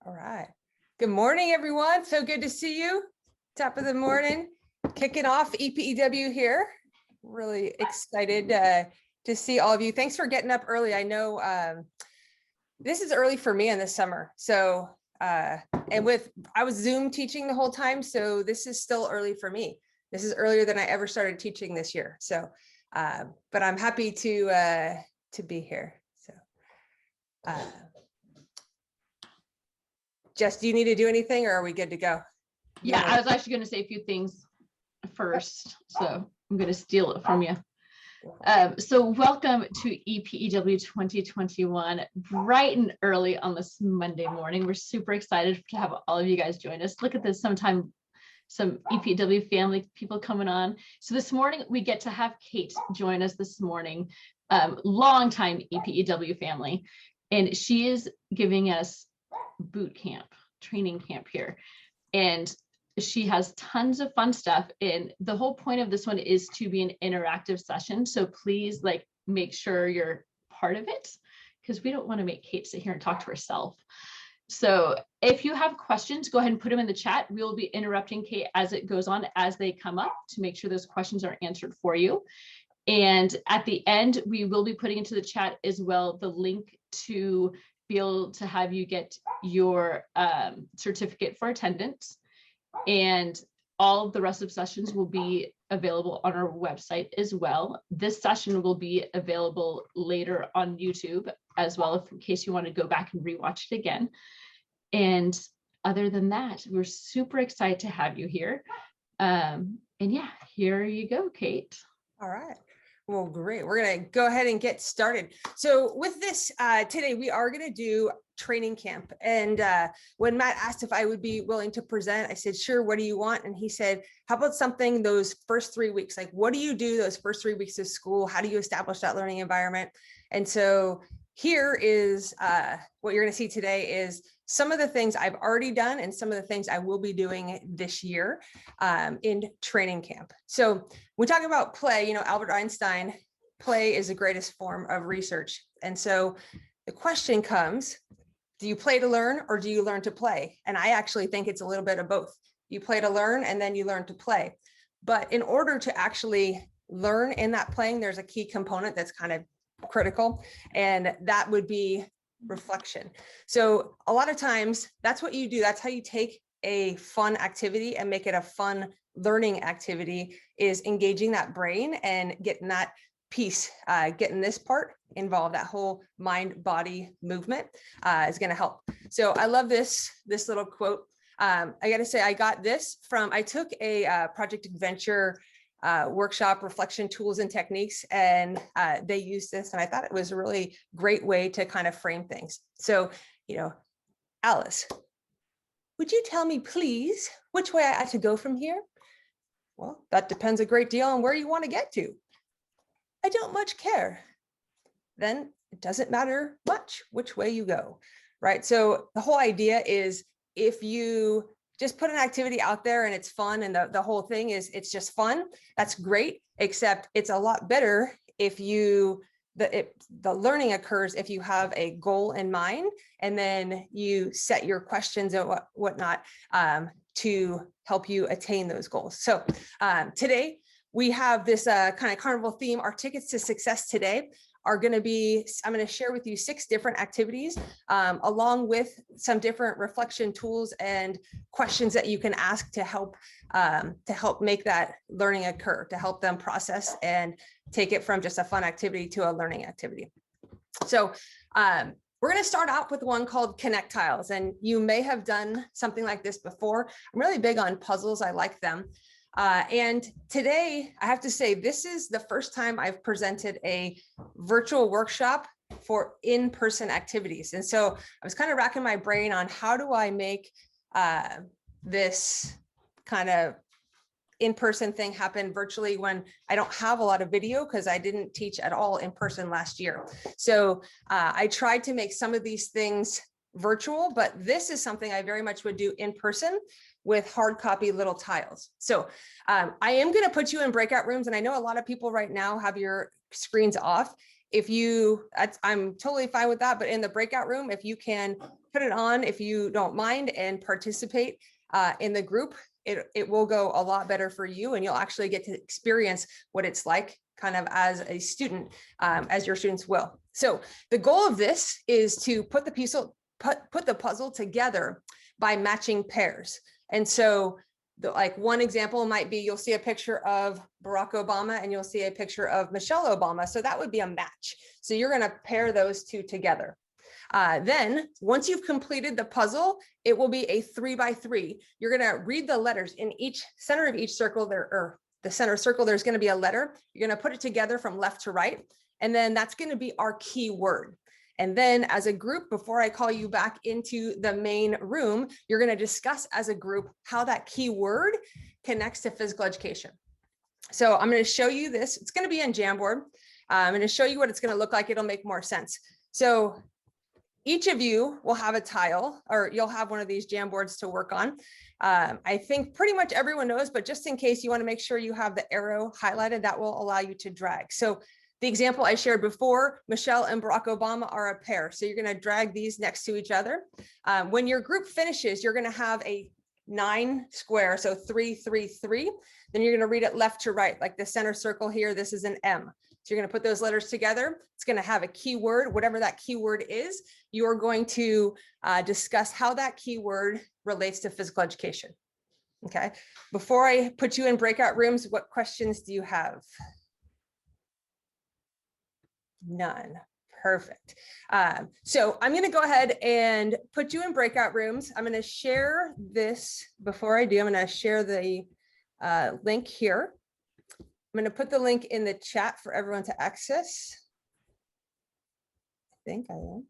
All right. Good morning, everyone. So good to see you. Top of the morning, kicking off EPEW here. Really excited to see all of you. Thanks for getting up early. I know this is early for me in the summer. So, I was Zoom teaching the whole time. So this is still early for me. This is earlier than I ever started teaching this year. So, but I'm happy to be here. So, Jess, do you need to do anything or are we good to go? Yeah, I was actually going to say a few things first, so I'm going to steal it from you. So welcome to EPEW 2021, bright and early on this Monday morning. We're super excited to have all of you guys join us. Look at this, some EPEW family people coming on. So this morning we get to have Kate join us this morning, longtime EPEW family, and she is giving us boot camp, training camp here. And she has tons of fun stuff. And the whole point of this one is to be an interactive session. So please make sure you're part of it, because we don't want to make Kate sit here and talk to herself. So if you have questions, go ahead and put them in the chat. We will be interrupting Kate as it goes on, as they come up, to make sure those questions are answered for you. And at the end, we will be putting into the chat as well the link to be able to have you get your certificate for attendance. And all of the rest of sessions will be available on our website as well. This session will be available later on YouTube as well, in case you want to go back and rewatch it again. And other than that, we're super excited to have you here. And yeah, here you go, Kate. All right. Well, great. We're going to go ahead and get started. So with this today, we are going to do training camp. And when Matt asked if I would be willing to present, I said, sure, what do you want? And he said, how about something those first 3 weeks? Like, what do you do those first 3 weeks of school? How do you establish that learning environment? And so here is what you're going to see today is some of the things I've already done and some of the things I will be doing this year in training camp. So we talk about play, Albert Einstein, play is the greatest form of research. And so the question comes, do you play to learn or do you learn to play? And I actually think it's a little bit of both. You play to learn and then you learn to play. But in order to actually learn in that playing, there's a key component that's kind of critical, and that would be reflection. So a lot of times that's what you do. That's how you take a fun activity and make it a fun learning activity, is engaging that brain and getting that piece, getting this part involved. That whole mind body movement is going to help. So I love this little quote. I got to say, I got this from, I took a Project Adventure workshop, reflection tools and techniques, and they used this, and I thought it was a really great way to kind of frame things. So, Alice, would you tell me, please, which way I ought to go from here? Well, that depends a great deal on where you want to get to. I don't much care. Then it doesn't matter much which way you go, right? So the whole idea is, if you just put an activity out there and it's fun and the whole thing is it's just fun, that's great, except it's a lot better if the learning occurs if you have a goal in mind, and then you set your questions and whatnot to help you attain those goals. So today we have this kind of carnival theme. Our tickets to success today are going to be, I'm going to share with you 6 different activities, along with some different reflection tools and questions that you can ask to help make that learning occur, to help them process and take it from just a fun activity to a learning activity. So we're going to start out with one called Connectiles, and you may have done something like this before. I'm really big on puzzles. I like them. And today, I have to say, this is the first time I've presented a virtual workshop for in-person activities. And so I was kind of racking my brain on how do I make this kind of in-person thing happen virtually when I don't have a lot of video, because I didn't teach at all in person last year. So I tried to make some of these things virtual, but this is something I very much would do in person with hard copy little tiles. So I am going to put you in breakout rooms. And I know a lot of people right now have your screens off. If you, I'm totally fine with that. But in the breakout room, if you can put it on if you don't mind and participate in the group. It will go a lot better for you, and you'll actually get to experience what it's like kind of as a student, as your students will. So the goal of this is to put the puzzle together by matching pairs. And so like one example might be, you'll see a picture of Barack Obama and you'll see a picture of Michelle Obama. So that would be a match. So you're going to pair those two together. Then once you've completed the puzzle, it will be a 3x3. You're going to read the letters in each center of each circle there, or the center circle, there's going to be a letter. You're going to put it together from left to right. And then that's going to be our key word. And then as a group, before I call you back into the main room, you're going to discuss as a group how that key word connects to physical education. So I'm going to show you this. It's going to be in Jamboard. I'm going to show you what it's going to look like. It'll make more sense. So each of you will have a tile, or you'll have one of these Jamboards to work on. I think pretty much everyone knows, but just in case, you want to make sure you have the arrow highlighted. That will allow you to drag. So the example I shared before, Michelle and Barack Obama are a pair. So you're going to drag these next to each other. When your group finishes, you're going to have a 9 square, so 3, 3, 3. Then you're going to read it left to right, like the center circle here. This is an M. So you're going to put those letters together. It's going to have a keyword, whatever that keyword is. You are going to discuss how that keyword relates to physical education. Okay. Before I put you in breakout rooms, what questions do you have? None. Perfect. So I'm going to go ahead and put you in breakout rooms. I'm going to share this. Before I do, I'm going to share the link here. I'm going to put the link in the chat for everyone to access. I think I am.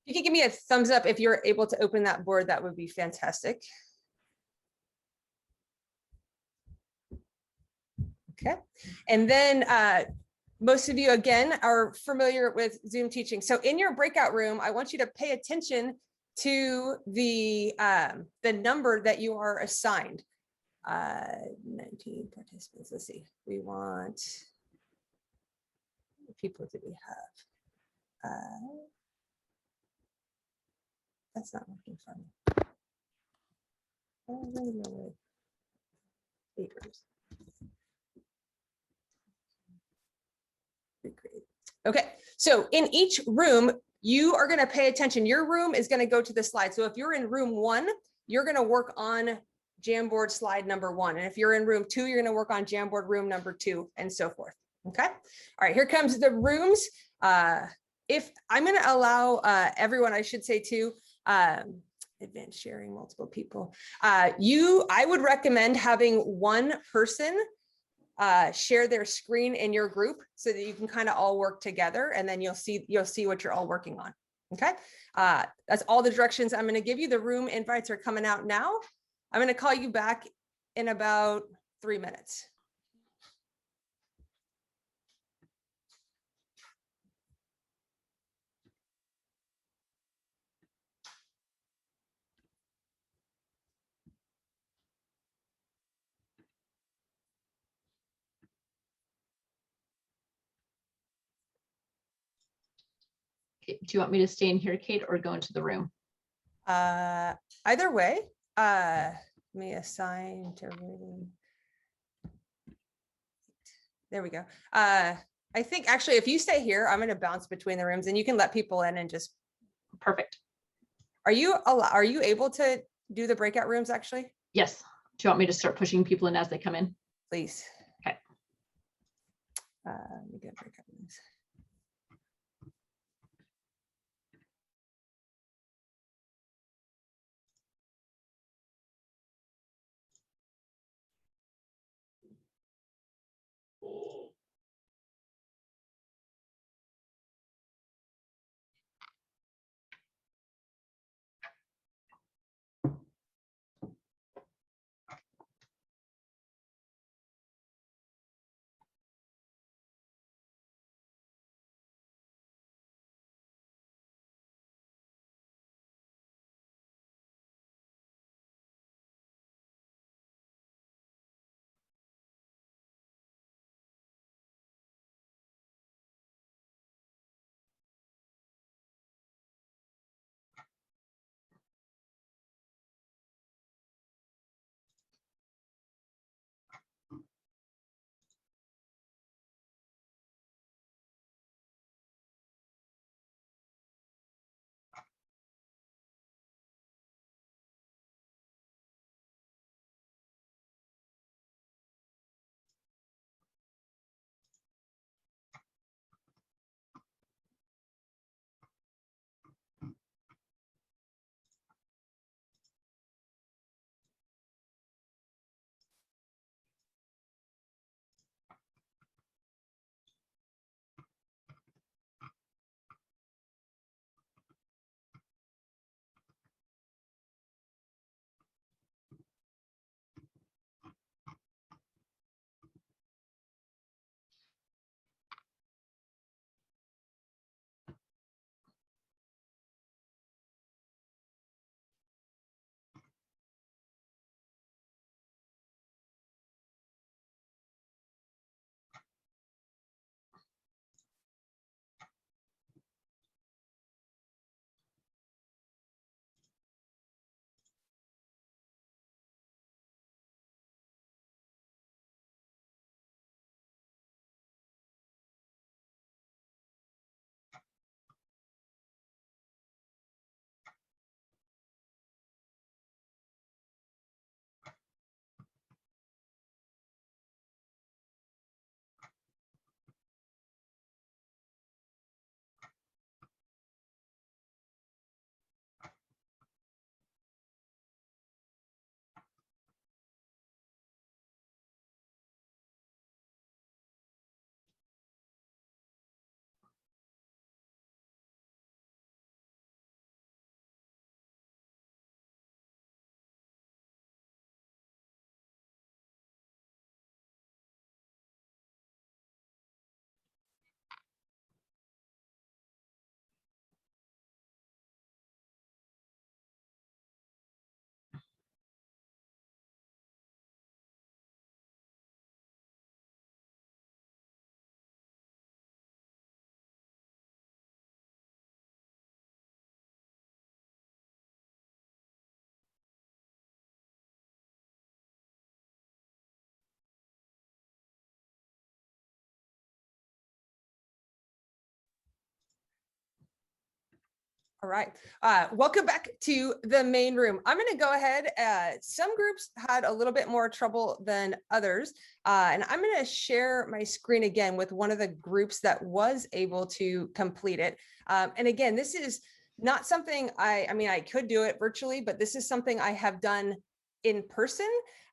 You can give me a thumbs up if you're able to open that board. That would be fantastic. Okay. And then most of you, again, are familiar with Zoom teaching. So in your breakout room, I want you to pay attention to the number that you are assigned. 19 participants. Let's see. We want, what people do we have? That's not working for me. Oh, no, papers. Okay, so in each room, you are going to pay attention. Your room is going to go to the slide. So if you're in room 1, you're going to work on Jamboard slide number 1. And if you're in room 2, you're going to work on Jamboard room number 2, and so forth. Okay. All right, here comes the rooms. If I'm going to allow everyone, I should say too, advanced sharing, multiple people. I would recommend having one person share their screen in your group so that you can kind of all work together, and then you'll see what you're all working on. Okay. That's all the directions I'm going to give you. The room invites are coming out now. I'm going to call you back in about 3 minutes. Do you want me to stay in here, Kate, or go into the room? Either way, let me assign to room. There we go. I think actually, if you stay here, I'm going to bounce between the rooms, and you can let people in and just. Perfect. Are you able to do the breakout rooms actually? Yes. Do you want me to start pushing people in as they come in? Please. Okay. Let me get breakout rooms. All right. Welcome back to the main room. I'm going to go ahead. Some groups had a little bit more trouble than others. And I'm going to share my screen again with one of the groups that was able to complete it. And again, this is not something I mean, I could do it virtually, but this is something I have done in person.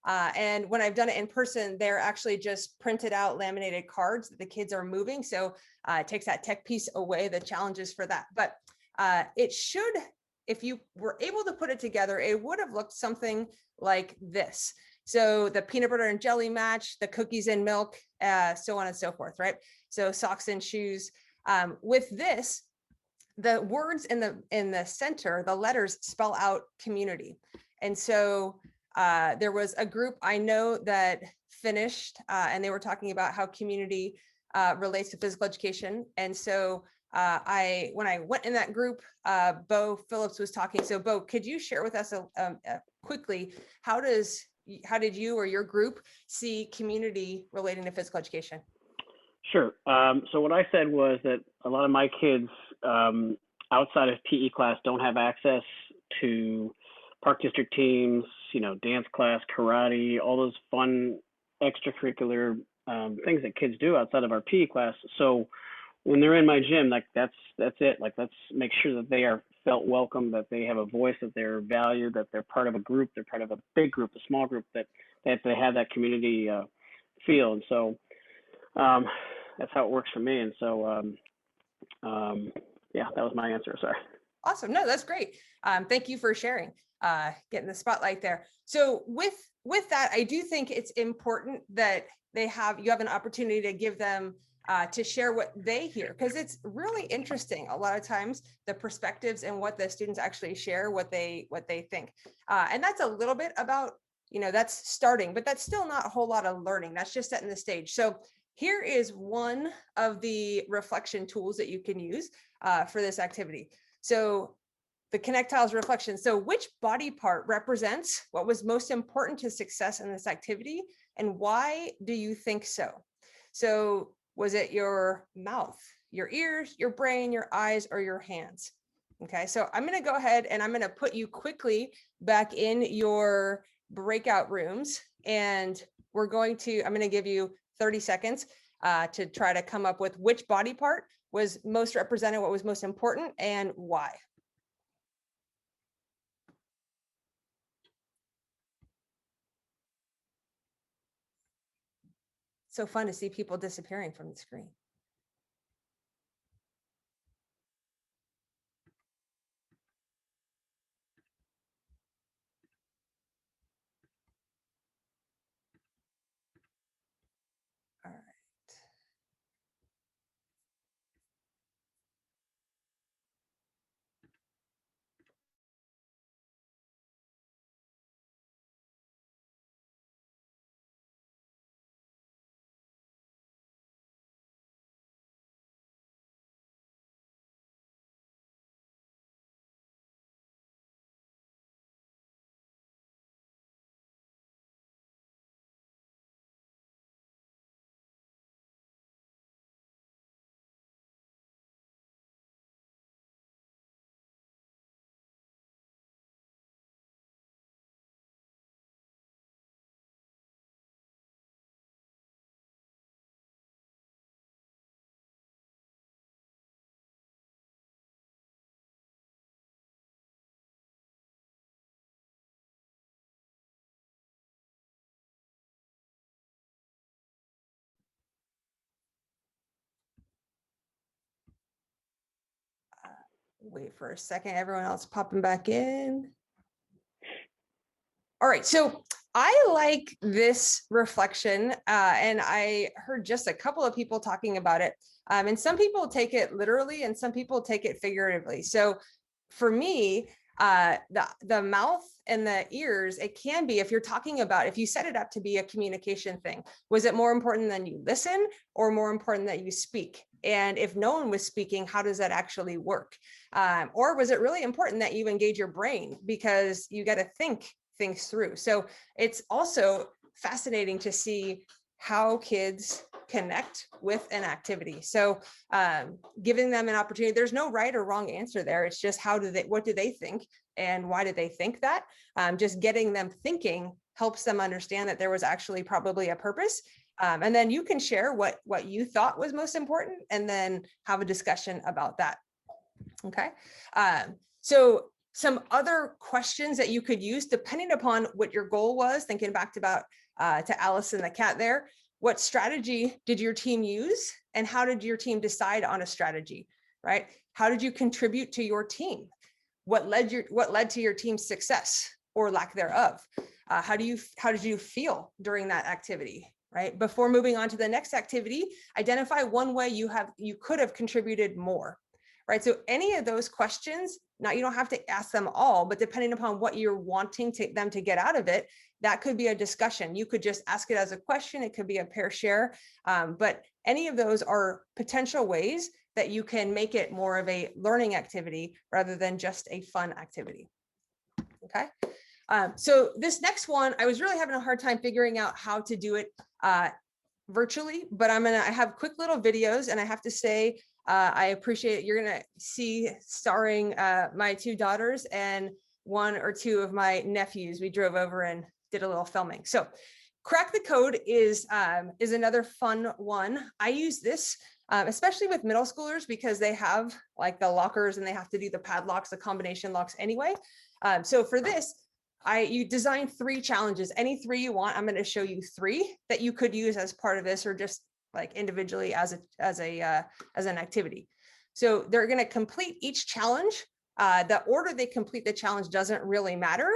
And when I've done it in person, they're actually just printed out laminated cards that the kids are moving. So it takes that tech piece away, the challenges for that. But it should, if you were able to put it together, it would have looked something like this. So the peanut butter and jelly match, the cookies and milk, so on and so forth, right? So socks and shoes. With this, the words in the center, the letters spell out community. And so there was a group I know that finished, and they were talking about how community relates to physical education. And so when I went in that group, Bo Phillips was talking. So Bo, could you share with us quickly, how did you or your group see community relating to physical education? Sure. So what I said was that a lot of my kids outside of PE class don't have access to park district teams, dance class, karate, all those fun extracurricular things that kids do outside of our PE class. So when they're in my gym, like that's it. Like, let's make sure that they are felt welcome, that they have a voice, that they're valued, that they're part of a group, they're part of a big group, a small group, that they have that community feel. And so that's how it works for me. And so yeah, that was my answer. Sorry. Awesome. No, that's great. Thank you for sharing, getting the spotlight there. So with that, I do think it's important that you have an opportunity to give them to share what they hear, because it's really interesting. A lot of times the perspectives and what the students actually share, what they think. And that's a little bit about, that's starting, but that's still not a whole lot of learning. That's just setting the stage. So here is one of the reflection tools that you can use for this activity. So the Connectiles reflection. So which body part represents what was most important to success in this activity, and why do you think so? So was it your mouth, your ears, your brain, your eyes, or your hands? Okay, so I'm going to go ahead and I'm going to put you quickly back in your breakout rooms, and I'm going to give you 30 seconds to try to come up with which body part was most represented, what was most important, and why. So fun to see people disappearing from the screen. All right. Wait for a second, everyone else popping back in. All right, so I like this reflection, and I heard just a couple of people talking about it. And some people take it literally and some people take it figuratively. So for me, the mouth and the ears, it can be, if you set it up to be a communication thing, was it more important than you listen or more important that you speak? And if no one was speaking, how does that actually work? Or was it really important that you engage your brain, because you got to think things through? So it's also fascinating to see how kids connect with an activity. So giving them an opportunity, there's no right or wrong answer there. It's just what do they think and why did they think that? Just getting them thinking helps them understand that there was actually probably a purpose. And then you can share what you thought was most important and then have a discussion about that. Okay. So some other questions that you could use depending upon what your goal was, thinking back to Alice and the cat there, what strategy did your team use and how did your team decide on a strategy, right? How did you contribute to your team? What led to your team's success or lack thereof? How did you feel during that activity, right? Before moving on to the next activity, identify one way you could have contributed more, right? So any of those questions, now you don't have to ask them all, but depending upon what you're wanting them to get out of it, that could be a discussion. You could just ask it as a question. It could be a pair share, but any of those are potential ways that you can make it more of a learning activity rather than just a fun activity. Okay. So this next one, I was really having a hard time figuring out how to do it virtually, but I have quick little videos, and I have to say, I appreciate it. You're gonna see starring my two daughters and one or two of my nephews. We drove over and did a little filming. So Crack the Code is another fun one. I use this especially with middle schoolers because they have like the lockers and they have to do the padlocks, the combination locks anyway. So for this, you design 3 challenges, any 3 you want. I'm going to show you 3 that you could use as part of this or just like individually as an activity. So they're going to complete each challenge. The order they complete the challenge doesn't really matter.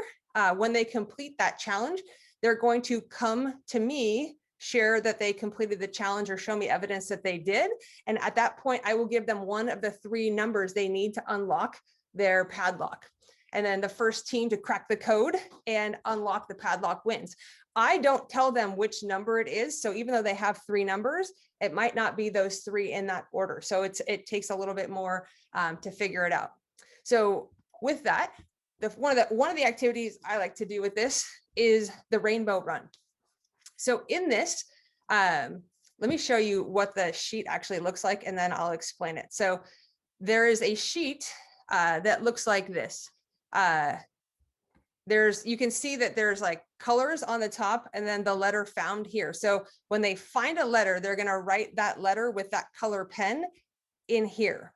When they complete that challenge, they're going to come to me, share that they completed the challenge or show me evidence that they did. And at that point, I will give them one of the 3 numbers they need to unlock their padlock. And then the first team to crack the code and unlock the padlock wins. I don't tell them which number it is. So even though they have 3 numbers, it might not be those 3 in that order. So it takes a little bit more to figure it out. So with that, one of the activities I like to do with this is the rainbow run. So in this, let me show you what the sheet actually looks like, and then I'll explain it. So there is a sheet that looks like this. You can see that there's like colors on the top and then the letter found here. So when they find a letter, they're going to write that letter with that color pen in here,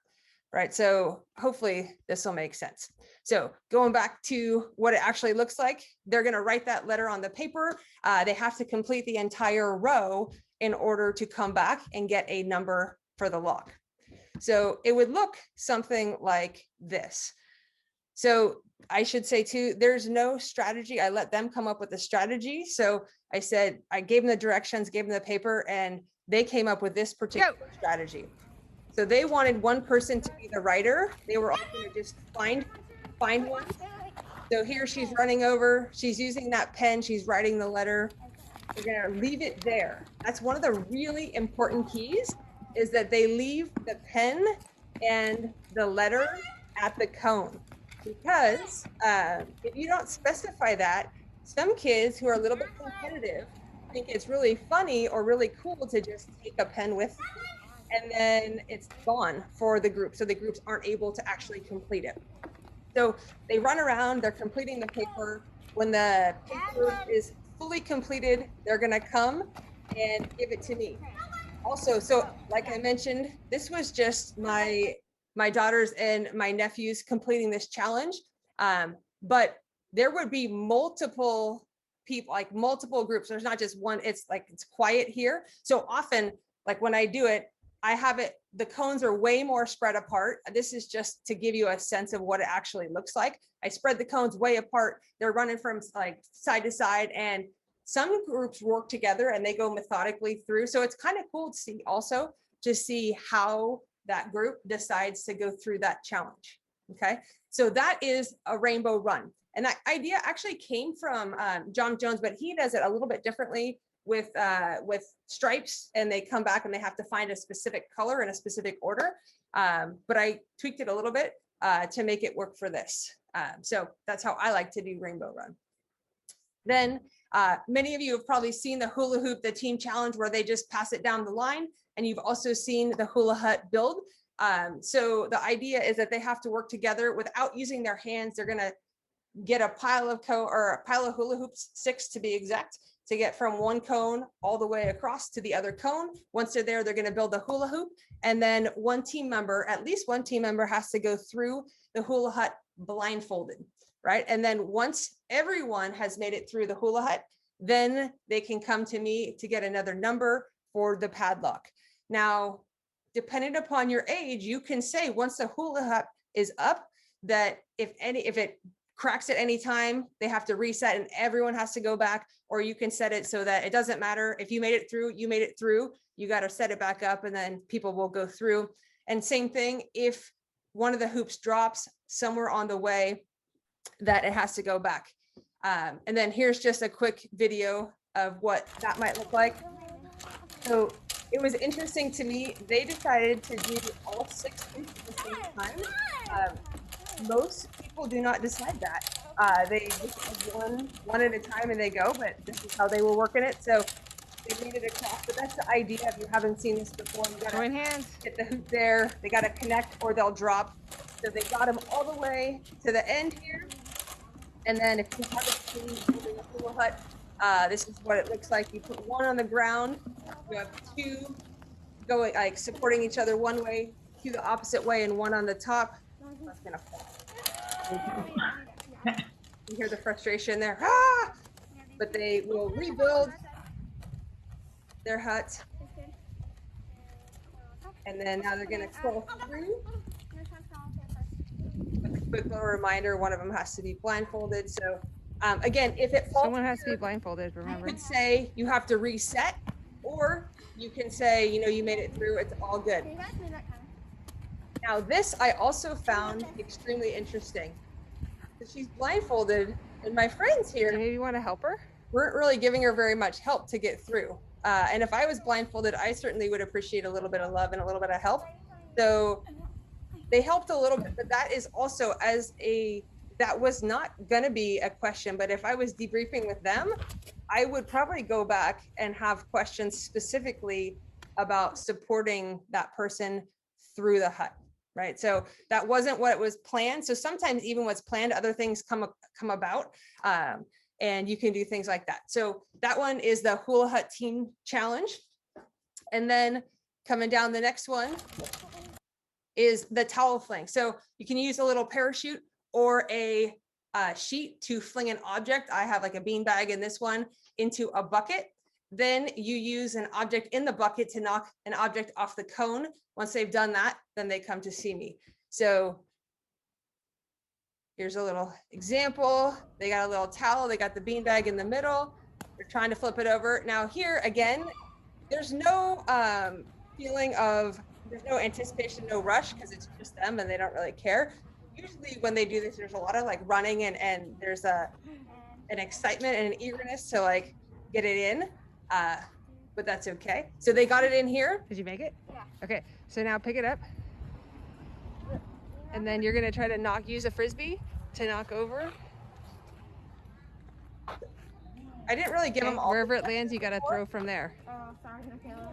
right? So hopefully this will make sense. So going back to what it actually looks like, they're going to write that letter on the paper. They have to complete the entire row in order to come back and get a number for the lock. So it would look something like this. So I should say too, there's no strategy. I let them come up with a strategy. So I said, I gave them the directions, gave them the paper, and they came up with this particular strategy. So they wanted one person to be the writer. They were all going to just find one. So here she's running over. She's using that pen. She's writing the letter. We're going to leave it there. That's one of the really important keys, is that they leave the pen and the letter at the cone. Because if you don't specify that, some kids who are a little bit competitive think it's really funny or really cool to just take a pen with them, and then it's gone for the group. So the groups aren't able to actually complete it. So they run around, they're completing the paper. When the paper is fully completed, they're going to come and give it to me. Also, so like I mentioned, this was just my daughters and my nephews completing this challenge. But there would be multiple people, like multiple groups. There's not just one. It's like, it's quiet here. So often, like when I do it, I have it, the cones are way more spread apart. This is just to give you a sense of what it actually looks like. I spread the cones way apart. They're running from like side to side, and some groups work together and they go methodically through. So it's kind of cool to see also to see how that group decides to go through that challenge. Okay, so that is a rainbow run. And that idea actually came from John Jones, but he does it a little bit differently with stripes, and they come back and they have to find a specific color in a specific order. But I tweaked it a little bit to make it work for this. So that's how I like to do rainbow run. Then Many of you have probably seen the hula hoop, the team challenge, where they just pass it down the line. And you've also seen the hula hut build. So the idea is that they have to work together without using their hands. They're gonna get a pile of hula hoops, 6 to be exact, to get from one cone all the way across to the other cone. Once they're there, they're going to build the hula hoop. And then one team member, at least one team member, has to go through the hula hut blindfolded, right? And then once everyone has made it through the hula hut, then they can come to me to get another number for the padlock. Now, depending upon your age, you can say once the hula hut is up, that if it cracks at any time, they have to reset and everyone has to go back, or you can set it so that it doesn't matter. If you made it through, you made it through, you got to set it back up and then people will go through. And same thing, if one of the hoops drops somewhere on the way, that it has to go back. And then here's just a quick video of what that might look like. So it was interesting to me, they decided to do all 6 hoops at the same time. Most people do not decide that. They just one at a time and they go, but this is how they were working it. So they made it across, but that's the idea. If you haven't seen this before, you gotta join hands, hit the hoop there. They gotta connect or they'll drop. So they got them all the way to the end here. And then if you haven't seen building a hula hut, this is what it looks like. You put one on the ground, you have 2 going like supporting each other one way, 2 the opposite way, and 1 on the top. That's gonna fall. You hear the frustration there. Ah! But they will rebuild their hut. And then now they're gonna crawl through. With a quick little reminder, one of them has to be blindfolded. So again, if it falls, someone has to be blindfolded, you remember. could say you have to reset, or you can say, you know, you made it through, it's all good. Now this I also found extremely interesting. So she's blindfolded and my friends here Do you maybe want to help her? weren't really giving her very much help to get through. And if I was blindfolded, I certainly would appreciate a little bit of love and a little bit of help. So they helped a little bit, but that is also that was not going to be a question, but if I was debriefing with them, I would probably go back and have questions specifically about supporting that person through the hut, right? So that wasn't what was planned. So sometimes even what's planned, other things come about, and you can do things like that. So that one is the Hula Hut Team Challenge. And then coming down the next one is the towel fling. So you can use a little parachute or a sheet to fling an object. I have like a bean bag in this one into a bucket. Then you use an object in the bucket to knock an object off the cone. Once they've done that, then they come to see me. So here's a little example. They got a little towel, they got the bean bag in the middle. They're trying to flip it over. Now here again, there's no feeling of, there's no anticipation, no rush, because it's just them and they don't really care. Usually when they do this, there's a lot of like running and there's an excitement and an eagerness to like get it in, but that's okay. So they got it in here. Did you make it? Yeah. Okay, so now pick it up. And then you're gonna try to use a Frisbee to knock over. I didn't really give them all. Wherever it lands, you gotta throw from there. Oh, sorry, Michaela.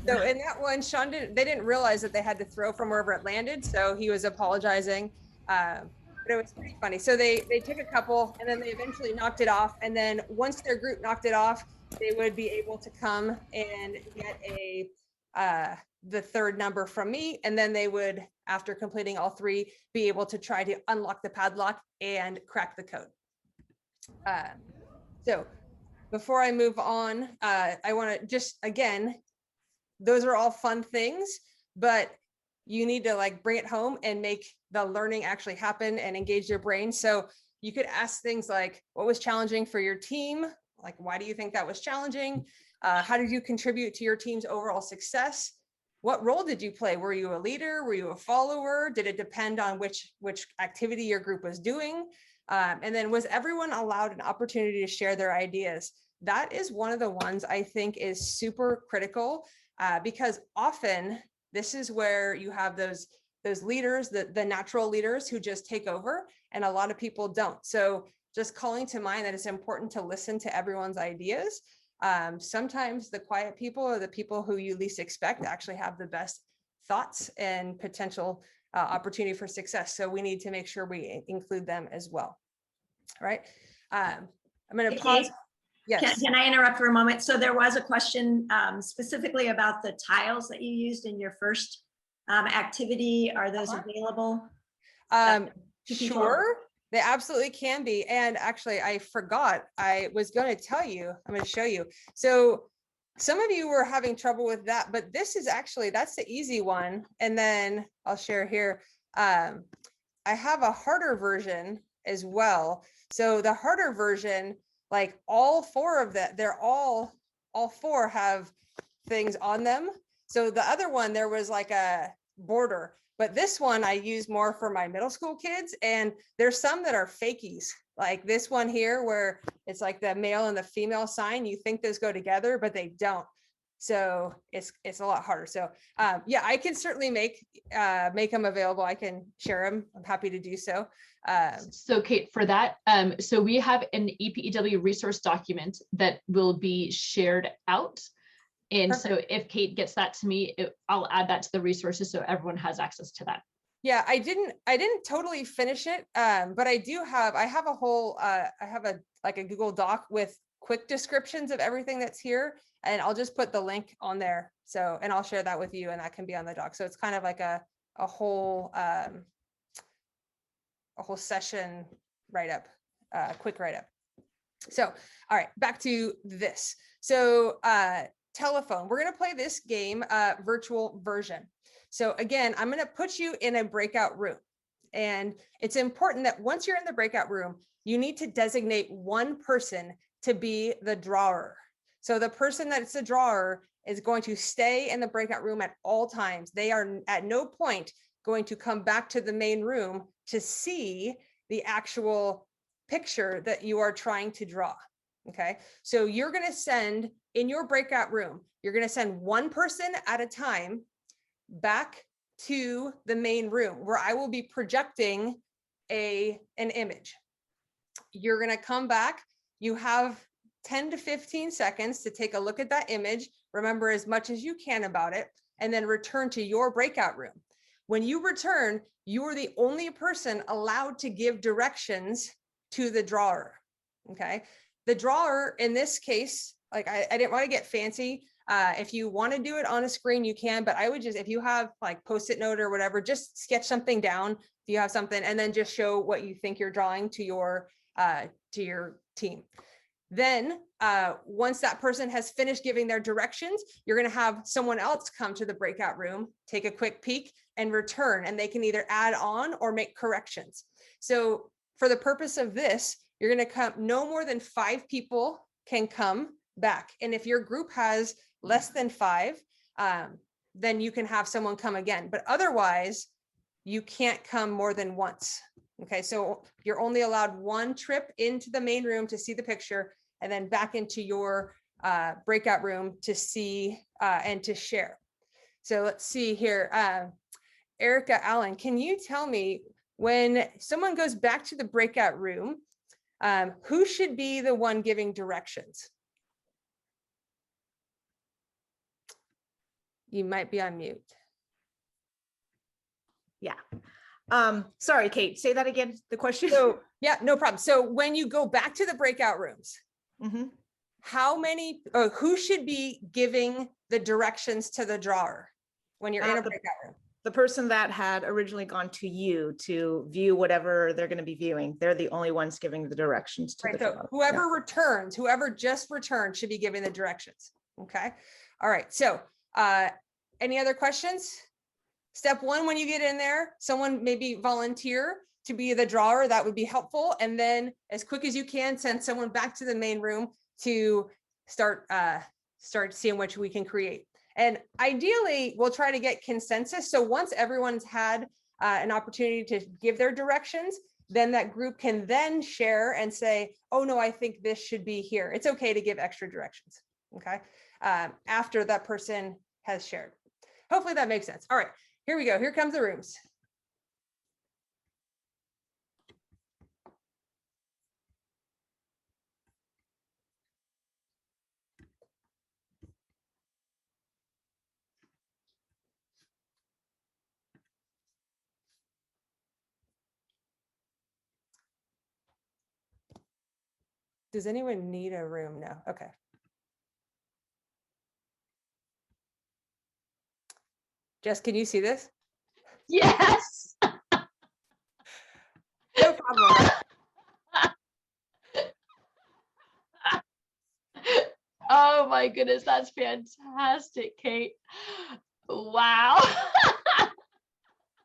So in that one, Sean they didn't realize that they had to throw from wherever it landed. So he was apologizing, but it was pretty funny. So they took a couple and then they eventually knocked it off. And then once their group knocked it off, they would be able to come and get the 3rd number from me. And then they would, after completing all 3, be able to try to unlock the padlock and crack the code. So before I move on, I want to just, again, those are all fun things, but you need to like bring it home and make the learning actually happen and engage your brain. So you could ask things like, what was challenging for your team? Like, why do you think that was challenging? How did you contribute to your team's overall success? What role did you play? Were you a leader? Were you a follower? Did it depend on which activity your group was doing? And then was everyone allowed an opportunity to share their ideas? That is one of the ones I think is super critical, because often this is where you have those leaders, the natural leaders who just take over, and a lot of people don't. So just calling to mind that it's important to listen to everyone's ideas. Sometimes the quiet people or the people who you least expect actually have the best thoughts and potential opportunity for success. So we need to make sure we include them as well. All right. I'm going to pause. Yes. Can I interrupt for a moment? So there was a question specifically about the tiles that you used in your first activity. Are those available? Sure, they absolutely can be. And actually, I forgot, I was going to tell you, I'm going to show you. So some of you were having trouble with that, but this is actually, that's the easy one. And then I'll share here. I have a harder version as well. So the harder version, like all four of that, they're all four have things on them. So the other one, there was like a border, but this one I use more for my middle school kids. And there's some that are fakies, like this one here, where it's like the male and the female sign. You think those go together, but they don't. So it's a lot harder. So yeah, I can certainly make them available. I can share them. I'm happy to do so. So Kate, for that, so we have an EPEW resource document that will be shared out. And Perfect. So if Kate gets that to me, I'll add that to the resources so everyone has access to that. Yeah, I didn't totally finish it, but I have a whole, I have like a Google Doc with quick descriptions of everything that's here, and I'll just put the link on there. So, and I'll share that with you, and that can be on the doc. So it's kind of like a whole session write-up, quick write-up. So, all right, back to this. So telephone, we're gonna play this game, virtual version. So again, I'm gonna put you in a breakout room. And it's important that once you're in the breakout room, you need to designate one person to be the drawer. So the person that's the drawer is going to stay in the breakout room at all times. They are at no point going to come back to the main room to see the actual picture that you are trying to draw. Okay, so you're going to send in your breakout room, you're going to send one person at a time back to the main room where I will be projecting an image. You're going to come back. You have 10 to 15 seconds to take a look at that image, remember as much as you can about it, and then return to your breakout room. When you return, you are the only person allowed to give directions to the drawer. Okay, the drawer in this case, like I didn't want to get fancy. If you want to do it on a screen, you can, but I would just, if you have like Post-it note or whatever, just sketch something down if you have something, and then just show what you think you're drawing to your team. Then once that person has finished giving their directions, you're going to have someone else come to the breakout room, take a quick peek and return, and they can either add on or make corrections. So for the purpose of this, you're going to come, no more than 5 people can come back. And if your group has less than 5, then you can have someone come again. But otherwise, you can't come more than once. Okay, so you're only allowed one trip into the main room to see the picture, and then back into your breakout room to see and to share. So let's see here. Erica Allen, can you tell me, when someone goes back to the breakout room, who should be the one giving directions? You might be on mute. Yeah. Sorry, Kate, say that again, the question. So yeah, no problem. So when you go back to the breakout rooms, how many, or who should be giving the directions to the drawer when you're in a breakout room? The person that had originally gone to you to view whatever they're going to be viewing, they're the only ones giving the directions to the drawer. Whoever returns, whoever just returned should be giving the directions. Okay. All right. So any other questions? Step 1, when you get in there, someone maybe volunteer to be the drawer. That would be helpful. And then as quick as you can, send someone back to the main room to start seeing what we can create. And ideally, we'll try to get consensus. So once everyone's had an opportunity to give their directions, then that group can then share and say, oh no, I think this should be here. It's okay to give extra directions, okay? After that person has shared. Hopefully that makes sense. All right, here we go. Here comes the rooms. Does anyone need a room? No. Okay. Jess, can you see this? Yes. No problem. Oh my goodness, that's fantastic, Kate. Wow.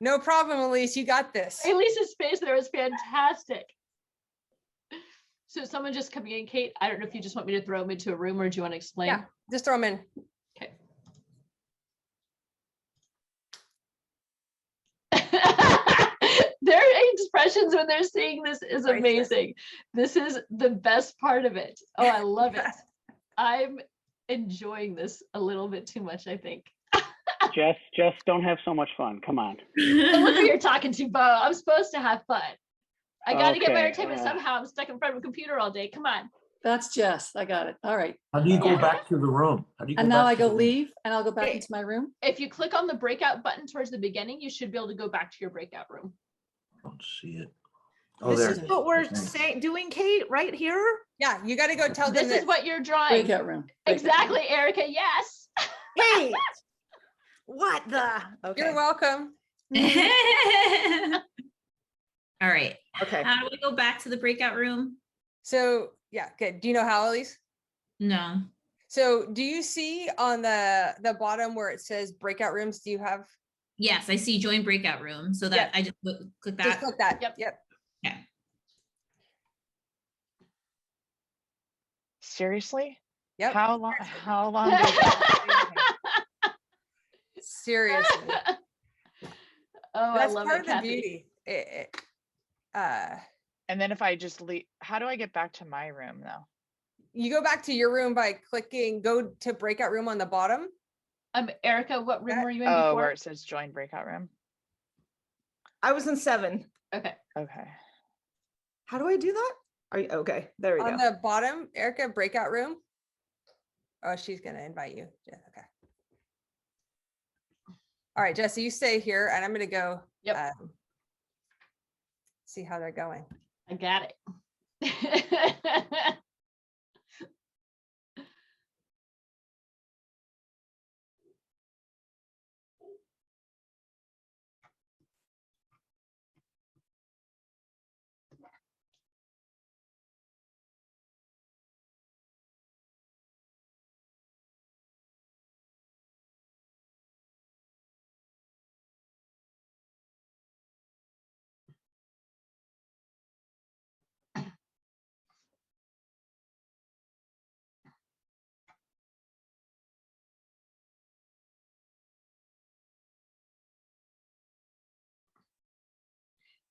No problem, Elise. You got this. Elise's face there was fantastic. So someone just coming in, Kate, I don't know if you just want me to throw them into a room or do you want to explain? Yeah, just throw them in. Okay. Their expressions when they're seeing this is amazing. This is the best part of it. Oh, I love it. I'm enjoying this a little bit too much, I think. Jess, don't have so much fun. Come on. But look who you're talking to, Bo. I'm supposed to have fun. I got to get my Okay, entertainment somehow. I'm stuck in front of a computer all day. Come on. That's Jess. I got it. All right. How do you go Yeah. back to the room? How do you go And now back I to go the room? leave and I'll go back Okay. into my room. If you click on the breakout button towards the beginning, you should be able to go back to your breakout room. I don't see it. Oh, This there is it is. what we're Okay. doing, Kate, right here? Yeah, you got to go tell them This is what you're drawing. Breakout room. Breakout room. Exactly, Erica. Yes. Kate, what the? Okay, You're welcome. All right. okay. How do we go back to the breakout room? So yeah, good. Do you know how, Elise? No. So do you see on the bottom where it says breakout rooms? Do you have? Yes, I see join breakout room. So that Yep. I just click that. Just click that. Yep. Yep. Okay. Seriously? Yep. How long did that Seriously. Oh, That's I love part it, of the Kathy. beauty. and then if I just leave, how do I get back to my room though? You go back to your room by clicking go to breakout room on the bottom. Erica, what room That- were you in Oh, before? where it says join breakout room. I was in 7. Okay. Okay. How do I do that? Are you okay? There we On go. the bottom, Erica, breakout room. Oh, she's gonna invite you. Yeah, okay. All right, Jesse, you stay here and I'm gonna go Yep. see how they're going. I got it.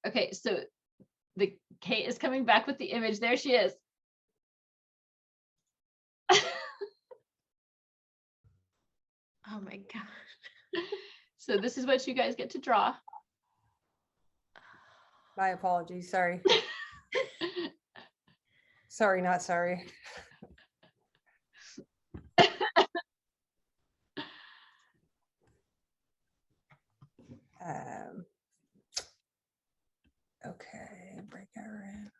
Okay, so the Kate is coming back with the image. There she is. Oh my gosh. So this is what you guys get to draw. My apologies. Sorry. Sorry, not sorry. Okay, breakout room.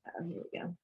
Oh, here we go.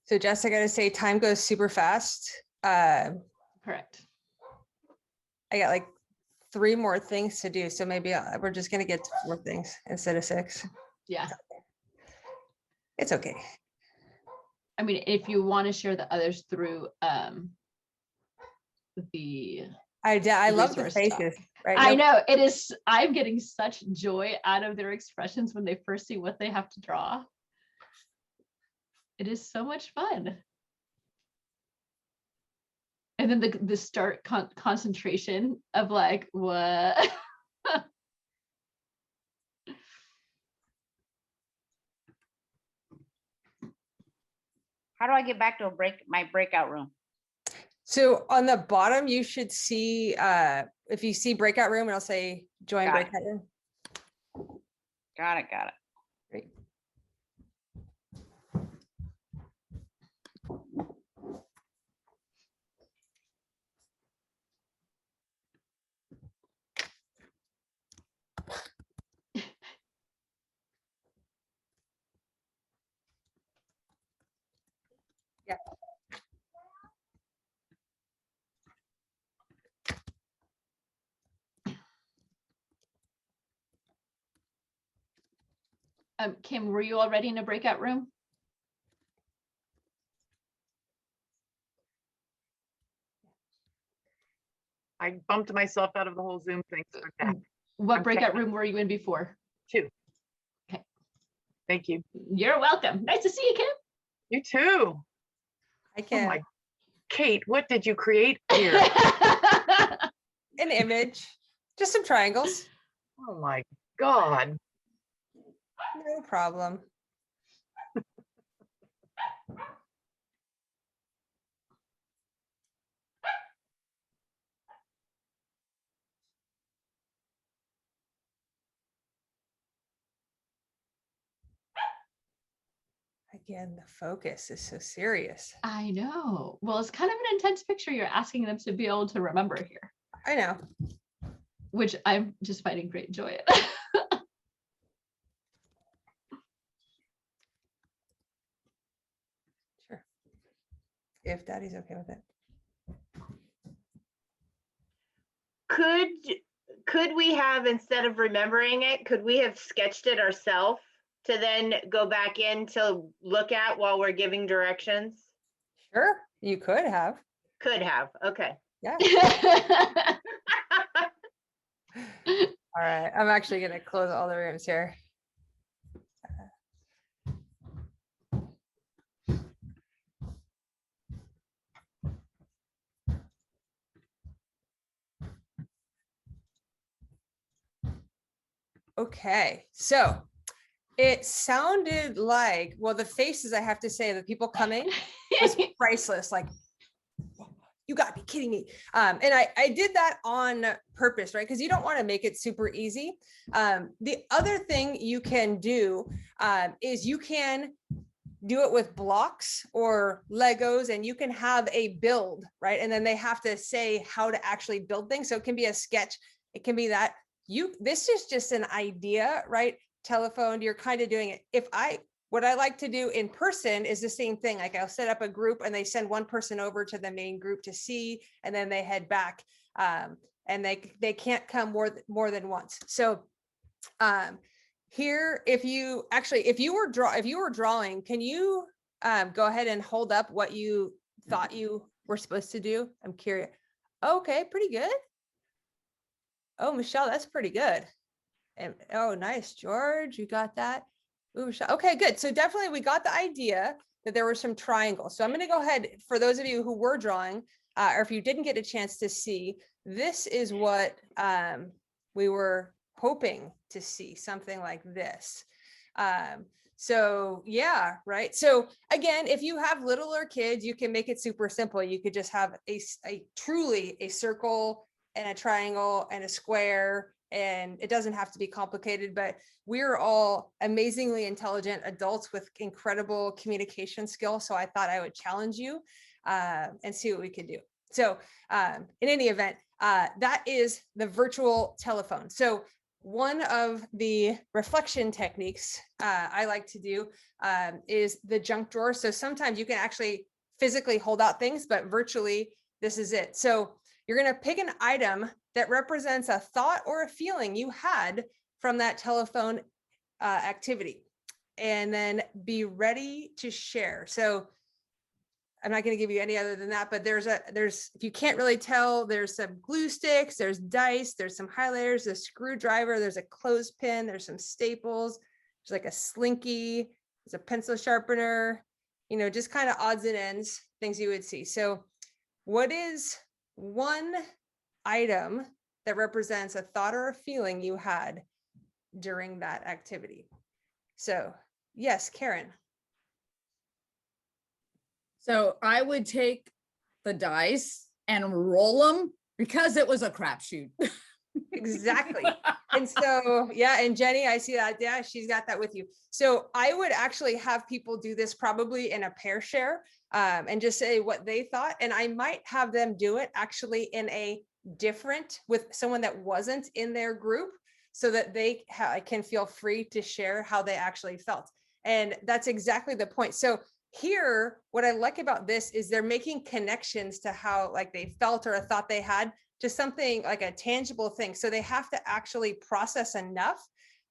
So Jess, I gotta say, time goes super fast. Correct. I got like 3 more things to do. So maybe we're just gonna get to 4 things instead of 6. Yeah. It's okay. I mean, if you want to share the others through the I love the resource faces, talk. right? I No- know it is. I'm getting such joy out of their expressions when they first see what they have to draw. It is so much fun. And then the start concentration of like, what? How do I get back to my breakout room? So on the bottom, you should see, if you see breakout room, it'll say join Got it. breakout room. Got it. Great. Yeah. Kim, were you already in a breakout room? I bumped myself out of the whole Zoom thing. So okay. What I'm breakout checking. room were you in before? 2. Okay. Thank you. You're welcome. Nice to see you, Kim. You too. I Oh can, my, Kate, what did you create here? an image, just some triangles, Oh my God. no problem. Again, the focus is so serious. I know. Well, it's kind of an intense picture you're asking them to be able to remember here, I know. which I'm just finding great joy in. Sure. If Daddy's okay with it. Could we have, instead of remembering it, could we have sketched it ourselves to then go back in to look at while we're giving directions? Sure, you could have. Could have, okay. Yeah. All right. I'm actually going to close all the rooms here. Okay, so it sounded like, well, the faces, I have to say, the people coming was priceless. Like, you gotta be kidding me. And I did that on purpose, right? Because you don't want to make it super easy. The other thing you can do is you can do it with blocks or Legos, and you can have a build, right? And then they have to say how to actually build things. So it can be a sketch. It can be that this is just an idea, right? Telephone, you're kind of doing it. What I like to do in person is the same thing. Like, I'll set up a group and they send one person over to the main group to see, and then they head back. And they can't come more than once. So here, if you were drawing, can you go ahead and hold up what you thought you were supposed to do? I'm curious. Okay, pretty good. Oh, Michelle, that's pretty good. And oh, nice, George, you got that. Ooh, Michelle. Okay, good. So definitely we got the idea that there were some triangles. So I'm going to go ahead, for those of you who were drawing, or if you didn't get a chance to see, this is what we were hoping to see, something like this. So yeah, right. So again, if you have littler kids, you can make it super simple. You could just have truly a circle and a triangle and a square, and it doesn't have to be complicated, but we're all amazingly intelligent adults with incredible communication skills. So I thought I would challenge you and see what we could do. So in any event, that is the virtual telephone. So one of the reflection techniques I like to do is the junk drawer. So sometimes you can actually physically hold out things, but virtually this is it. So you're going to pick an item that represents a thought or a feeling you had from that telephone activity, and then be ready to share. So I'm not going to give you any other than that, but there's, if you can't really tell, there's some glue sticks, there's dice, there's some highlighters, a screwdriver, there's a clothespin, there's some staples, there's like a slinky, there's a pencil sharpener, you know, just kind of odds and ends, things you would see. So what is one item that represents a thought or a feeling you had during that activity? So yes, Karen. So I would take the dice and roll them because it was a crapshoot. Exactly. And so, yeah, and Jenny, I see that. Yeah, she's got that with you. So I would actually have people do this probably in a pair share and just say what they thought. And I might have them do it actually in a different with someone that wasn't in their group so that they can feel free to share how they actually felt. And that's exactly the point. So here, what I like about this is they're making connections to how like they felt or a thought they had to something like a tangible thing. So they have to actually process enough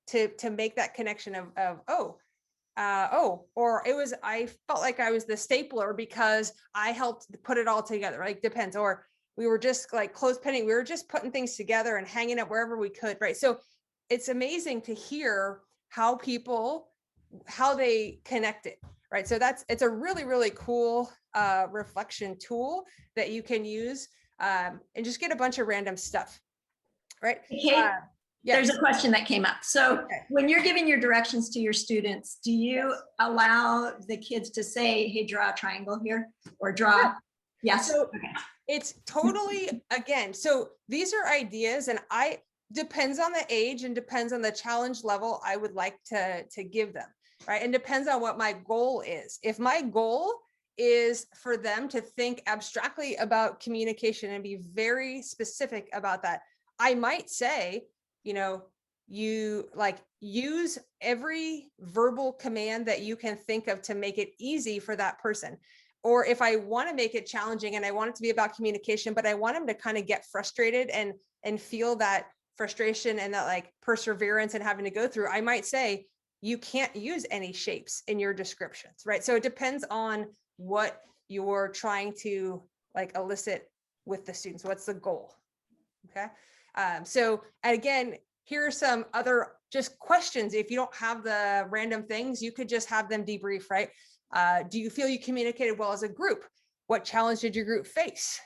to make that connection of or it was, I felt like I was the stapler because I helped put it all together, like depends, or we were just like clothespinning, we were just putting things together and hanging up wherever we could, right? So it's amazing to hear how they connect it, right? So it's a really, really cool reflection tool that you can use and just get a bunch of random stuff, right? Kate, yes. there's a question that came up. So Okay. when you're giving your directions to your students, do you Yes. allow the kids to say, hey, draw a triangle here or draw? Yeah. Yes. So Okay. it's totally, again, so these are ideas and depends on the age and depends on the challenge level I would like to give them, right? And depends on what my goal is. If my goal is for them to think abstractly about communication and be very specific about that, I might say, you know, you like use every verbal command that you can think of to make it easy for that person. Or if I want to make it challenging and I want it to be about communication, but I want them to kind of get frustrated and feel that frustration and that like perseverance and having to go through, I might say, you can't use any shapes in your descriptions, right? So it depends on what you're trying to like elicit with the students. What's the goal? Okay. So again, here are some other just questions. If you don't have the random things, you could just have them debrief, right? Do you feel you communicated well as a group? What challenge did your group face?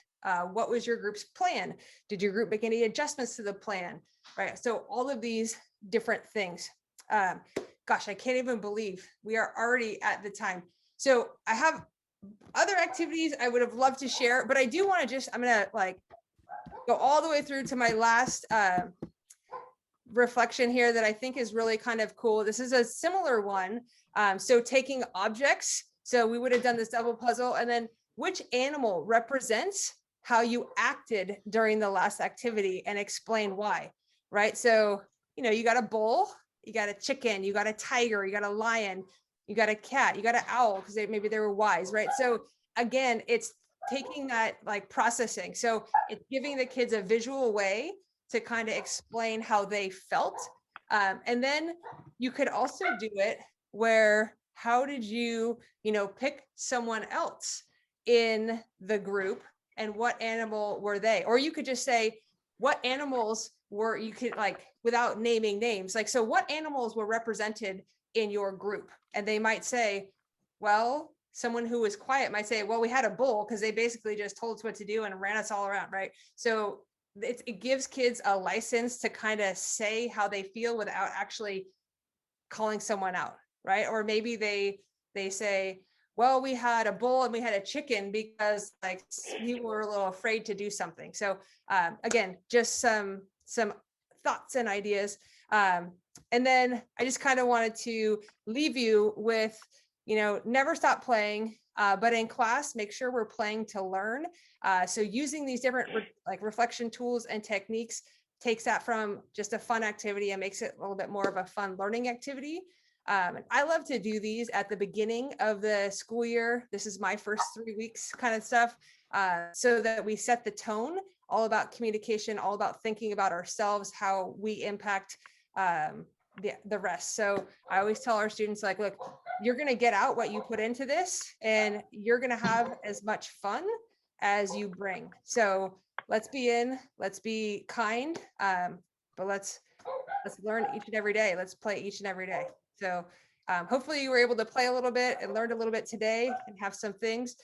What was your group's plan? Did your group make any adjustments to the plan? Right. So all of these different things. Gosh, I can't even believe we are already at the time. So I have other activities I would have loved to share, but I do want to I'm going to like go all the way through to my last reflection here that I think is really kind of cool. This is a similar one. So taking objects. So we would have done this double puzzle and then which animal represents how you acted during the last activity and explain why, right? So, you know, you got a bull, you got a chicken, you got a tiger, you got a lion, you got a cat, you got an owl, because maybe they were wise, right? So again, it's taking that like processing. So it's giving the kids a visual way to kind of explain how they felt. And then you could also do it where, how did you pick someone else in the group and what animal were they? Or you could just say, what animals were, you could like, without naming names, like, so what animals were represented in your group? And they might say, well, someone who was quiet might say, well, we had a bull because they basically just told us what to do and ran us all around, right? So it gives kids a license to kind of say how they feel without actually calling someone out, right? Or maybe they say, well, we had a bull and we had a chicken because like we were a little afraid to do something. So again, just some thoughts and ideas. And then I just kind of wanted to leave you with, never stop playing, but in class, make sure we're playing to learn. So using these different reflection tools and techniques takes that from just a fun activity and makes it a little bit more of a fun learning activity. And I love to do these at the beginning of the school year. This is my first 3 weeks kind of stuff, so that we set the tone, all about communication, all about thinking about ourselves, how we impact the rest. So I always tell our students, like, look, you're going to get out what you put into this, and you're going to have as much fun as you bring. So let's be kind, but let's learn each and every day. Let's play each and every day. So hopefully you were able to play a little bit and learn a little bit today and have some things.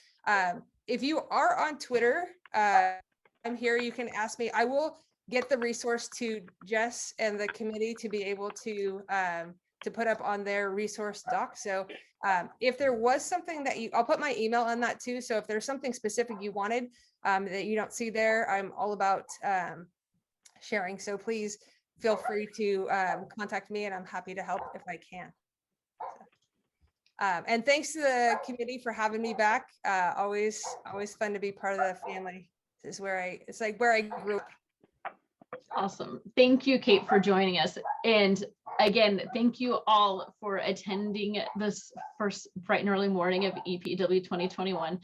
If you are on Twitter, I'm here, you can ask me. I will get the resource to Jess and the committee to be able to put up on their resource doc. So if there was something that I'll put my email on that too. So if there's something specific you wanted that you don't see there, I'm all about sharing. So please feel free to contact me, and I'm happy to help if I can. And thanks to the committee for having me back. Always fun to be part of the family. This is it's like where I grew up. Awesome. Thank you, Kate, for joining us. And again, thank you all for attending this first bright and early morning of EPEW 2021.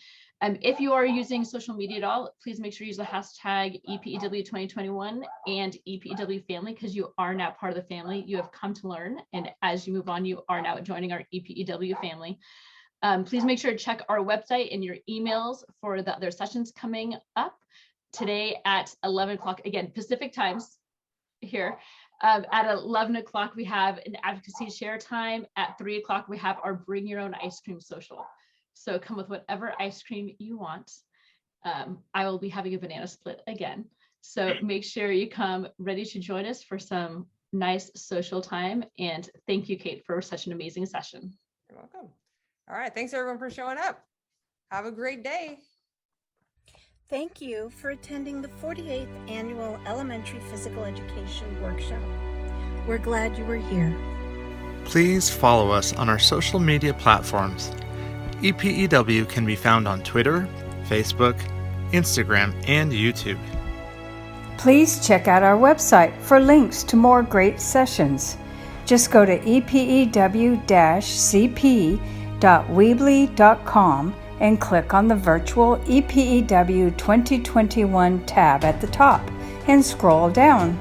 If you are using social media at all, please make sure you use the hashtag EPEW 2021 and EPEW family, because you are now part of the family. You have come to learn. And as you move on, you are now joining our EPEW family. Please make sure to check our website and your emails for the other sessions coming up. Today at 11 o'clock, again, Pacific times here. At 11 o'clock, we have an advocacy share time. At 3 o'clock, we have our bring your own ice cream social. So come with whatever ice cream you want. I will be having a banana split again. So make sure you come ready to join us for some nice social time. And thank you, Kate, for such an amazing session. You're welcome. All right. Thanks everyone for showing up. Have a great day. Thank you for attending the 48th Annual Elementary Physical Education Workshop. We're glad you were here. Please follow us on our social media platforms. EPEW can be found on Twitter, Facebook, Instagram, and YouTube. Please check out our website for links to more great sessions. Just go to epew-cp.weebly.com and click on the virtual EPEW 2021 tab at the top and scroll down.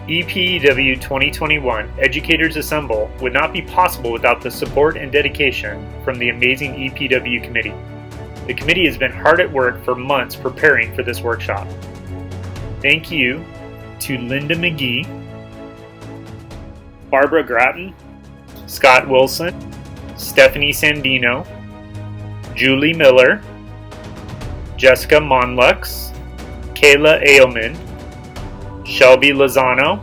EPEW 2021 Educators Assemble would not be possible without the support and dedication from the amazing EPEW committee. The committee has been hard at work for months preparing for this workshop. Thank you to Linda McGee, Barbara Gratton, Scott Wilson, Stephanie Sandino, Julie Miller, Jessica Monlux, Kayla Ailman, Shelby Lozano,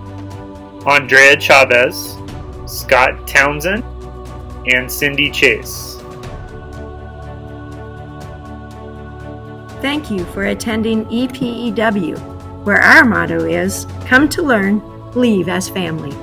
Andrea Chavez, Scott Townsend, and Cindy Chase. Thank you for attending EPEW, where our motto is, come to learn, leave as family.